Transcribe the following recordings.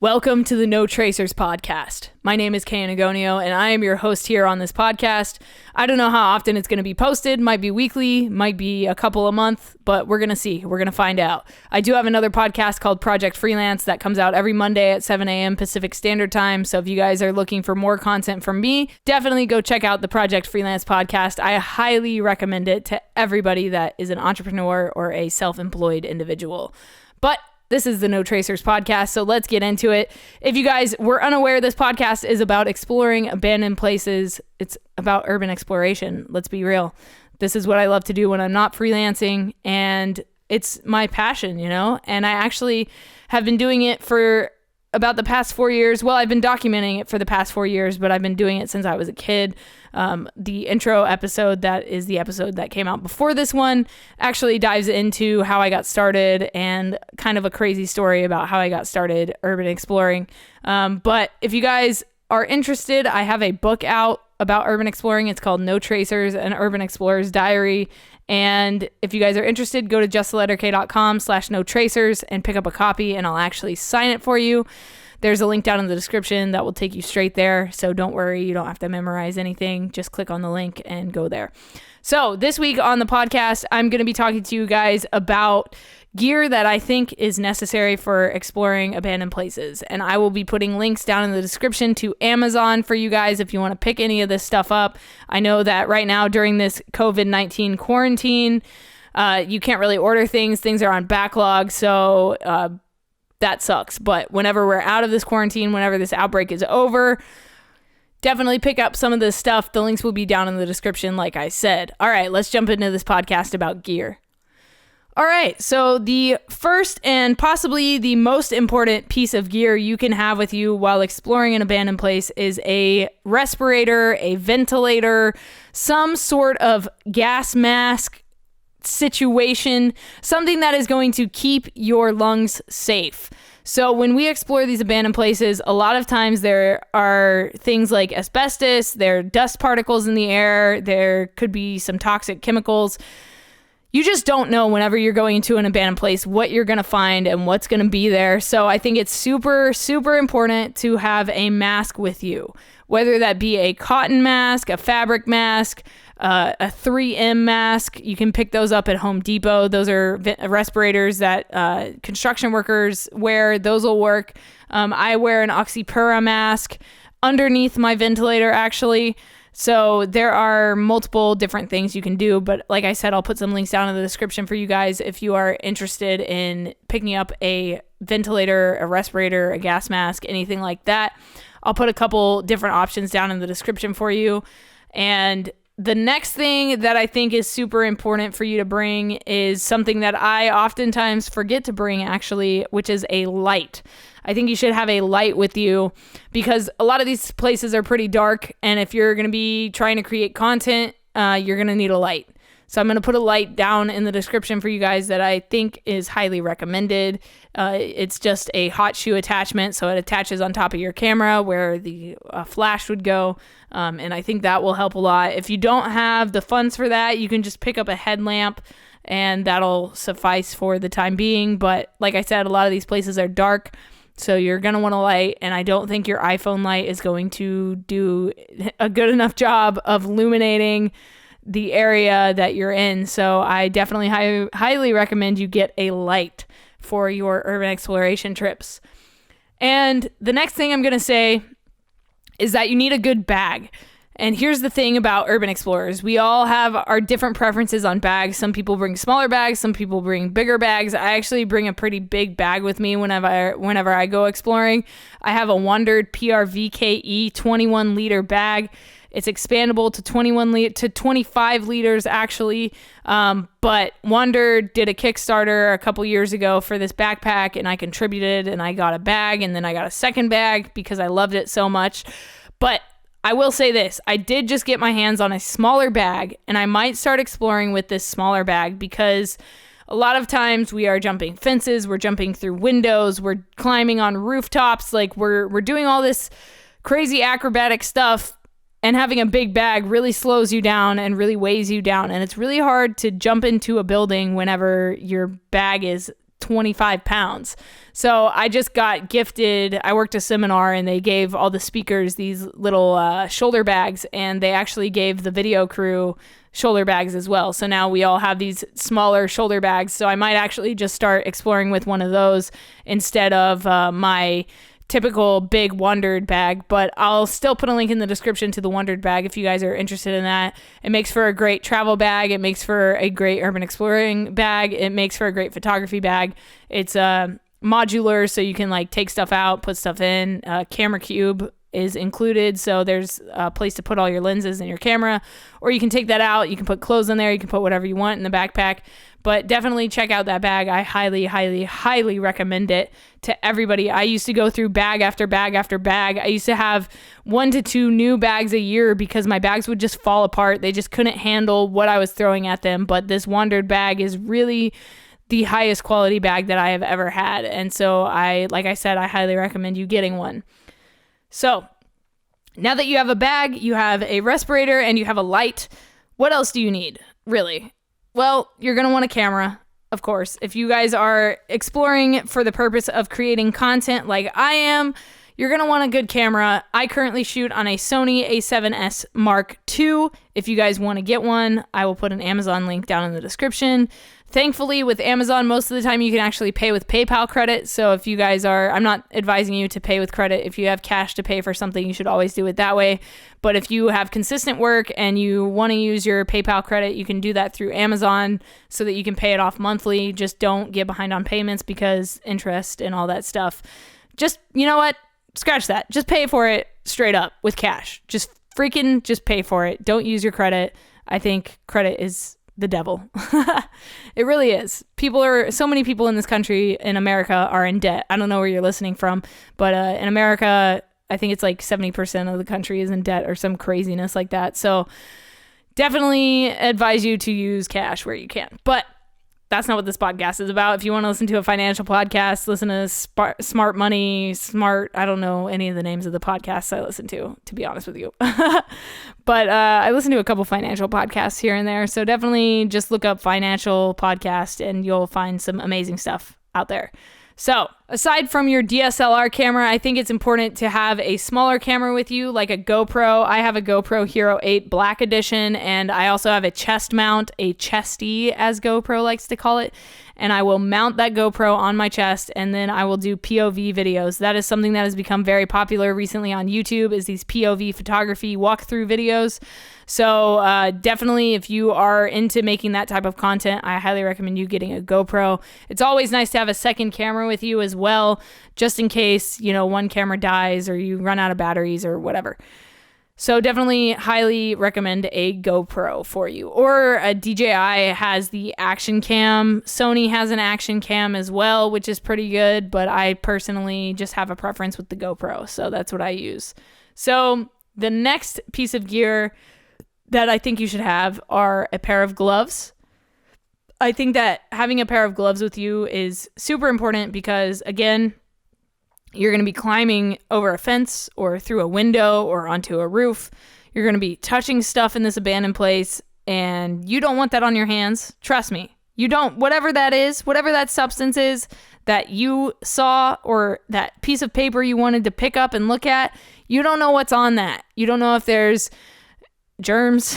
Welcome to the No Tracers podcast. My name is Kay Anagonio, and I am your host here on this podcast. I don't know how often it's going to be posted. Might be weekly, might be a couple a month, but we're going to see. We're going to find out. I do have another podcast called Project Freelance that comes out every Monday at 7 a.m. Pacific Standard Time. So if you guys are looking for more content from me, definitely go check out the Project Freelance podcast. I highly recommend it to everybody that is an entrepreneur or a self-employed individual. But this is the No Tracers podcast, so let's get into it. If you guys were unaware, this podcast is about exploring abandoned places. It's about urban exploration. Let's be real. This is what I love to do when I'm not freelancing, and it's my passion, you know? And I actually have been doing it for about the past 4 years. Well, I've been documenting it for the past 4 years, but I've been doing it since I was a kid. The intro episode, that is the episode that came out before this one, actually dives into how I got started and kind of a crazy story about how I got started urban exploring. But if you guys are interested, I have a book out about urban exploring. It's called No Tracers, an Urban Explorer's Diary. And if you guys are interested, go to justtheletterk.com/no tracers and pick up a copy, and I'll actually sign it for you. There's a link down in the description that will take you straight there. So don't worry, you don't have to memorize anything. Just click on the link and go there. So this week on the podcast, I'm going to be talking to you guys about gear that I think is necessary for exploring abandoned places. And I will be putting links down in the description to Amazon for you guys if you want to pick any of this stuff up. I know that right now during this COVID-19 quarantine, you can't really order things. Things are on backlog. So that sucks. But whenever we're out of this quarantine, whenever this outbreak is over, definitely pick up some of this stuff. The links will be down in the description, like I said. All right, let's jump into this podcast about gear. All right, so the first and possibly the most important piece of gear you can have with you while exploring an abandoned place is a respirator, a ventilator, some sort of gas mask situation, something that is going to keep your lungs safe. So when we explore these abandoned places, a lot of times there are things like asbestos, there are dust particles in the air, there could be some toxic chemicals. You just don't know whenever you're going into an abandoned place what you're going to find and what's going to be there. So I think it's super, super important to have a mask with you, whether that be a cotton mask, a fabric mask, a 3M mask. You can pick those up at Home Depot. Those are respirators that construction workers wear. Those will work. I wear an Oxypura mask underneath my ventilator, actually. So there are multiple different things you can do, but like I said, I'll put some links down in the description for you guys if you are interested in picking up a ventilator, a respirator, a gas mask, anything like that. I'll put a couple different options down in the description for you. And the next thing that I think is super important for you to bring is something that I oftentimes forget to bring, actually, which is a light. I think you should have a light with you because a lot of these places are pretty dark, and if you're going to be trying to create content, you're going to need a light. So I'm going to put a light down in the description for you guys that I think is highly recommended. It's just a hot shoe attachment, so it attaches on top of your camera where the flash would go, and I think that will help a lot. If you don't have the funds for that, you can just pick up a headlamp, and that'll suffice for the time being. But like I said, a lot of these places are dark, so you're going to want a light, and I don't think your iPhone light is going to do a good enough job of illuminating the area that you're in. So I definitely highly recommend you get a light for your urban exploration trips. And the next thing I'm going to say is that you need a good bag. And here's the thing about urban explorers. We all have our different preferences on bags. Some people bring smaller bags. Some people bring bigger bags. I actually bring a pretty big bag with me whenever I go exploring. I have a Wandered PRVKE 21 liter bag. It's expandable to 25 liters, actually. But Wandered did a Kickstarter a couple years ago for this backpack, and I contributed, and I got a bag, and then I got a second bag because I loved it so much. But I will say this, I did just get my hands on a smaller bag, and I might start exploring with this smaller bag because a lot of times we are jumping fences, we're jumping through windows, we're climbing on rooftops, like we're doing all this crazy acrobatic stuff, and having a big bag really slows you down and really weighs you down, and it's really hard to jump into a building whenever your bag is 25 pounds. So I just got gifted, I worked a seminar and they gave all the speakers these little shoulder bags, and they actually gave the video crew shoulder bags as well. So now we all have these smaller shoulder bags. So I might actually just start exploring with one of those instead of my typical big Wondered bag, but I'll still put a link in the description to the Wondered bag if you guys are interested in that. It makes for a great travel bag. It makes for a great urban exploring bag. It makes for a great photography bag. It's modular, so you can like take stuff out, put stuff in. Camera cube is included, so there's a place to put all your lenses and your camera, or you can take that out. You can put clothes in there. You can put whatever you want in the backpack. But definitely check out that bag. I highly, highly, highly recommend it to everybody. I used to go through bag after bag after bag. I used to have 1 to 2 new bags a year because my bags would just fall apart. They just couldn't handle what I was throwing at them. But this Wondered bag is really the highest quality bag that I have ever had. And so like I said, I highly recommend you getting one. So now that you have a bag, you have a respirator, and you have a light, what else do you need, really? Well, you're going to want a camera, of course. If you guys are exploring for the purpose of creating content like I am, you're going to want a good camera. I currently shoot on a Sony a7S Mark II. If you guys want to get one, I will put an Amazon link down in the description. Thankfully, with Amazon, most of the time you can actually pay with PayPal credit. So if you guys I'm not advising you to pay with credit. If you have cash to pay for something, you should always do it that way. But if you have consistent work and you want to use your PayPal credit, you can do that through Amazon so that you can pay it off monthly. Just don't get behind on payments because interest and all that stuff. Just, you know what? Scratch that. Just pay for it straight up with cash. Just pay for it. Don't use your credit. I think credit is the devil. It really is. So many people in this country, in America, are in debt. I don't know where you're listening from, but in America, I think it's like 70% of the country is in debt or some craziness like that. So definitely advise you to use cash where you can. But that's not what this podcast is about. If you want to listen to a financial podcast, listen to Smart Money, I don't know any of the names of the podcasts I listen to be honest with you. But I listen to a couple financial podcasts here and there. So definitely just look up financial podcast and you'll find some amazing stuff out there. So aside from your DSLR camera, I think it's important to have a smaller camera with you, like a GoPro. I have a GoPro Hero 8 Black Edition, and I also have a chest mount, a chesty as GoPro likes to call it. And I will mount that GoPro on my chest, and then I will do POV videos. That is something that has become very popular recently on YouTube, is these POV photography walkthrough videos. So definitely, if you are into making that type of content, I highly recommend you getting a GoPro. It's always nice to have a second camera with you as well, just in case, one camera dies or you run out of batteries or whatever. So definitely highly recommend a GoPro for you. Or a DJI has the action cam. Sony has an action cam as well, which is pretty good, but I personally just have a preference with the GoPro, so that's what I use. So the next piece of gear that I think you should have are a pair of gloves. I think that having a pair of gloves with you is super important because, again, you're going to be climbing over a fence or through a window or onto a roof. You're going to be touching stuff in this abandoned place, and you don't want that on your hands. Trust me. You don't. Whatever that is, whatever that substance is that you saw or that piece of paper you wanted to pick up and look at, you don't know what's on that. You don't know if there's germs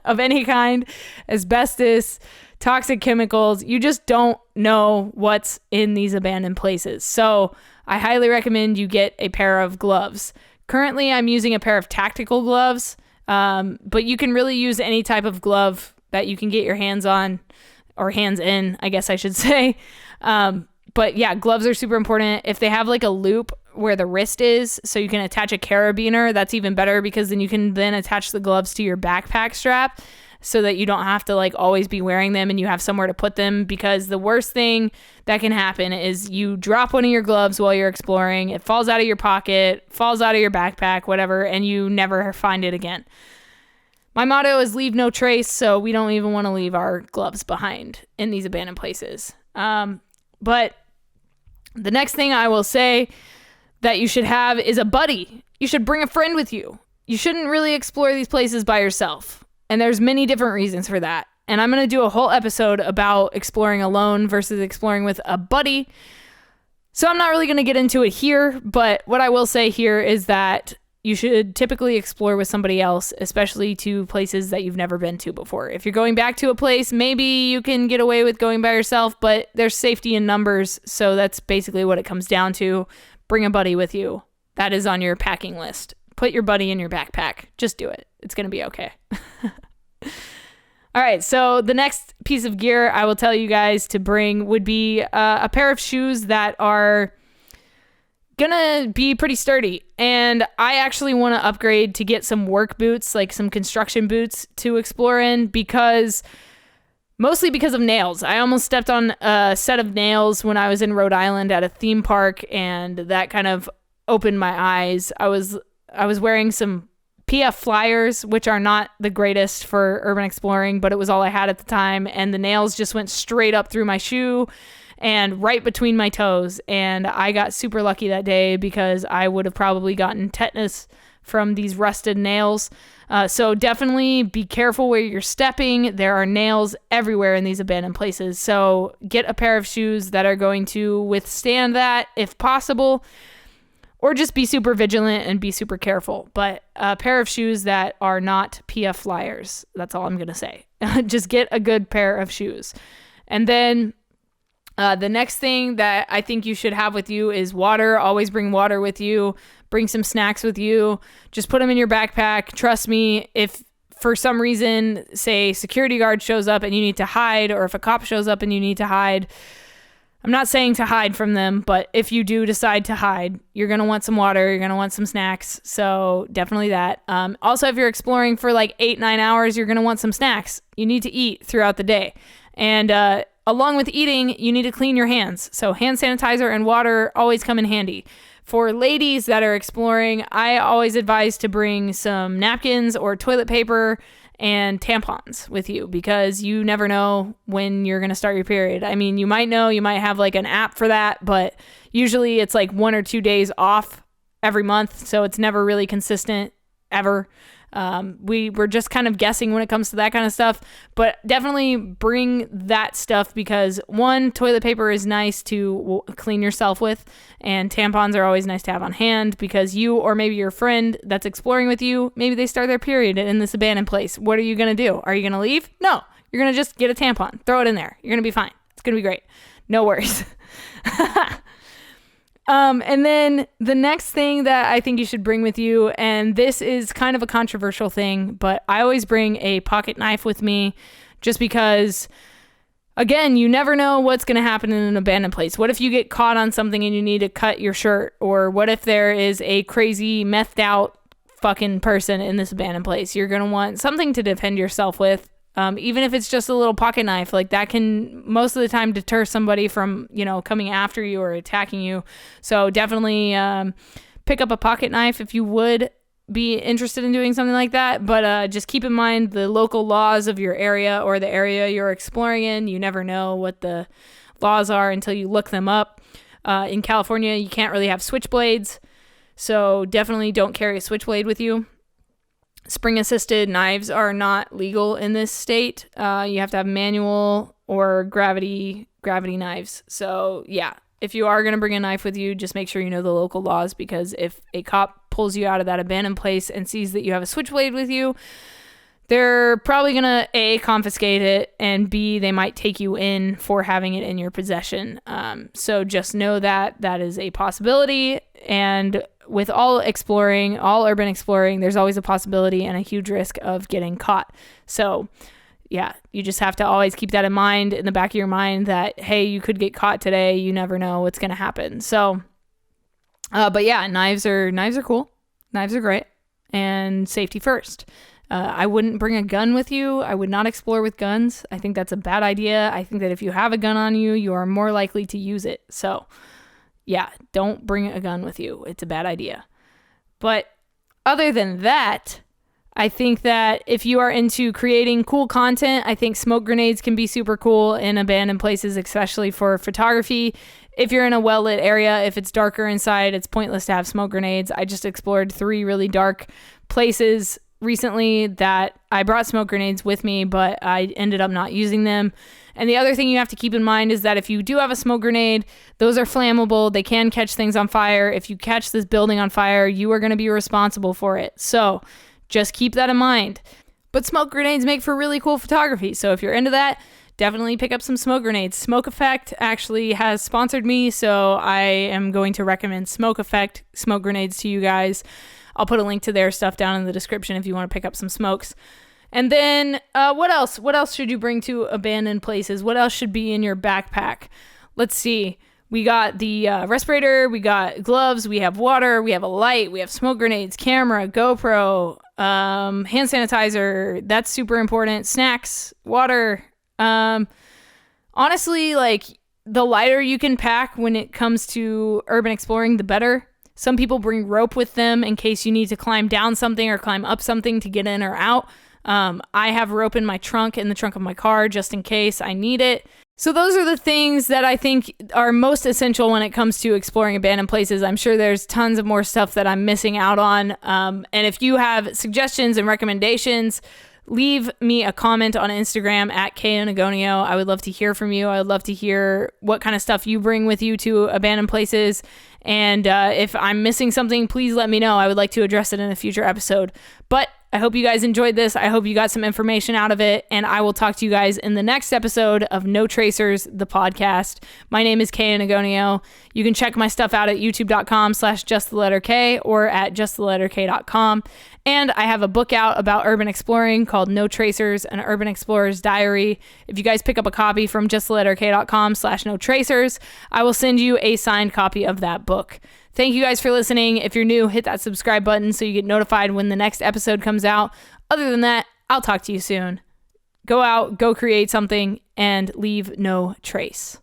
of any kind, asbestos, toxic chemicals. You just don't know what's in these abandoned places. So I highly recommend you get a pair of gloves. Currently, I'm using a pair of tactical gloves, but you can really use any type of glove that you can get your hands on, or hands in, I guess I should say. But yeah, gloves are super important. If they have like a loop where the wrist is, so you can attach a carabiner, that's even better because then you can then attach the gloves to your backpack strap so that you don't have to like always be wearing them and you have somewhere to put them, because the worst thing that can happen is you drop one of your gloves while you're exploring, it falls out of your pocket, falls out of your backpack, whatever, and you never find it again. My motto is leave no trace, so we don't even want to leave our gloves behind in these abandoned places. But the next thing I will say that you should have is a buddy. You should bring a friend with you. You shouldn't really explore these places by yourself. And there's many different reasons for that. And I'm going to do a whole episode about exploring alone versus exploring with a buddy. So I'm not really going to get into it here, but what I will say here is that you should typically explore with somebody else, especially to places that you've never been to before. If you're going back to a place, maybe you can get away with going by yourself, but there's safety in numbers. So that's basically what it comes down to. Bring a buddy with you. That is on your packing list. Put your buddy in your backpack. Just do it. It's going to be okay. All right, so the next piece of gear I will tell you guys to bring would be a pair of shoes that are gonna be pretty sturdy. And I actually want to upgrade to get some work boots, like some construction boots to explore in, mostly because of nails. I almost stepped on a set of nails when I was in Rhode Island at a theme park, and that kind of opened my eyes. I was wearing some PF Flyers, which are not the greatest for urban exploring, but it was all I had at the time. And the nails just went straight up through my shoe and right between my toes. And I got super lucky that day because I would have probably gotten tetanus from these rusted nails. So definitely be careful where you're stepping. There are nails everywhere in these abandoned places. So get a pair of shoes that are going to withstand that if possible. Or just be super vigilant and be super careful. But a pair of shoes that are not PF Flyers. That's all I'm going to say. Just get a good pair of shoes. And then the next thing that I think you should have with you is water. Always bring water with you. Bring some snacks with you. Just put them in your backpack. Trust me, if for some reason, say, security guard shows up and you need to hide, or if a cop shows up and you need to hide, I'm not saying to hide from them, but if you do decide to hide, you're going to want some water, you're going to want some snacks. So definitely that. Also, if you're exploring for like 8-9 hours, you're going to want some snacks. You need to eat throughout the day. And along with eating, you need to clean your hands. So hand sanitizer and water always come in handy. For ladies that are exploring, I always advise to bring some napkins or toilet paper and tampons with you, because you never know when you're going to start your period. I mean, you might know, you might have like an app for that, but usually it's like 1 or 2 days off every month. So it's never really consistent ever. We were just kind of guessing when it comes to that kind of stuff, but definitely bring that stuff because one, toilet paper is nice to clean yourself with, and tampons are always nice to have on hand because you or maybe your friend that's exploring with you, maybe they start their period in this abandoned place. What are you going to do? Are you going to leave? No, you're going to just get a tampon, throw it in there. You're going to be fine. It's going to be great. No worries. And then the next thing that I think you should bring with you, and this is kind of a controversial thing, but I always bring a pocket knife with me just because, again, you never know what's going to happen in an abandoned place. What if you get caught on something and you need to cut your shirt? Or what if there is a crazy methed out fucking person in this abandoned place? You're going to want something to defend yourself with. Even if it's just a little pocket knife, like that can most of the time deter somebody from, coming after you or attacking you. So definitely pick up a pocket knife if you would be interested in doing something like that. But just keep in mind the local laws of your area or the area you're exploring in. You never know what the laws are until you look them up. In California, you can't really have switchblades. So definitely don't carry a switchblade with you. Spring-assisted knives are not legal in this state. You have to have manual or gravity knives. So yeah, if you are going to bring a knife with you, just make sure you know the local laws, because if a cop pulls you out of that abandoned place and sees that you have a switchblade with you, they're probably going to A, confiscate it, and B, they might take you in for having it in your possession. So just know that that is a possibility. And with all urban exploring, there's always a possibility and a huge risk of getting caught. So yeah, you just have to always keep that in mind, in the back of your mind, that, hey, you could get caught today. You never know what's going to happen. So, but yeah, knives are cool. Knives are great, and safety first. I wouldn't bring a gun with you. I would not explore with guns. I think that's a bad idea. I think that if you have a gun on you, you are more likely to use it. So yeah, don't bring a gun with you. It's a bad idea. But other than that, I think that if you are into creating cool content, I think smoke grenades can be super cool in abandoned places, especially for photography. If you're in a well-lit area, if it's darker inside, it's pointless to have smoke grenades. I just explored 3 really dark places recently that I brought smoke grenades with me, but I ended up not using them. And the other thing you have to keep in mind is that if you do have a smoke grenade, those are flammable. They can catch things on fire. If you catch this building on fire, you are going to be responsible for it. So just keep that in mind. But smoke grenades make for really cool photography. So if you're into that, definitely pick up some smoke grenades. Smoke Effect actually has sponsored me, so I am going to recommend Smoke Effect smoke grenades to you guys. I'll put a link to their stuff down in the description if you want to pick up some smokes. And then what else? What else should you bring to abandoned places? What else should be in your backpack? Let's see. We got the respirator, we got gloves, we have water, we have a light, we have smoke grenades, camera, GoPro, hand sanitizer. That's super important. Snacks, water. Honestly, like, the lighter you can pack when it comes to urban exploring, the better. Some people bring rope with them in case you need to climb down something or climb up something to get in or out. I have rope in my trunk, in the trunk of my car, just in case I need it. So those are the things that I think are most essential when it comes to exploring abandoned places. I'm sure there's tons of more stuff that I'm missing out on. And if you have suggestions and recommendations, leave me a comment on Instagram at @KAnagonio. I would love to hear from you. I would love to hear what kind of stuff you bring with you to abandoned places. And if I'm missing something, please let me know. I would like to address it in a future episode. But I hope you guys enjoyed this. I hope you got some information out of it. And I will talk to you guys in the next episode of No Tracers, the podcast. My name is Anagonio. You can check my stuff out at youtube.com/justtheletterK or at justtheletterk.com. And I have a book out about urban exploring called No Tracers, an Urban Explorer's Diary. If you guys pick up a copy from justtheletterk.com/No Tracers, I will send you a signed copy of that book. Thank you guys for listening. If you're new, hit that subscribe button so you get notified when the next episode comes out. Other than that, I'll talk to you soon. Go out, go create something, and leave no trace.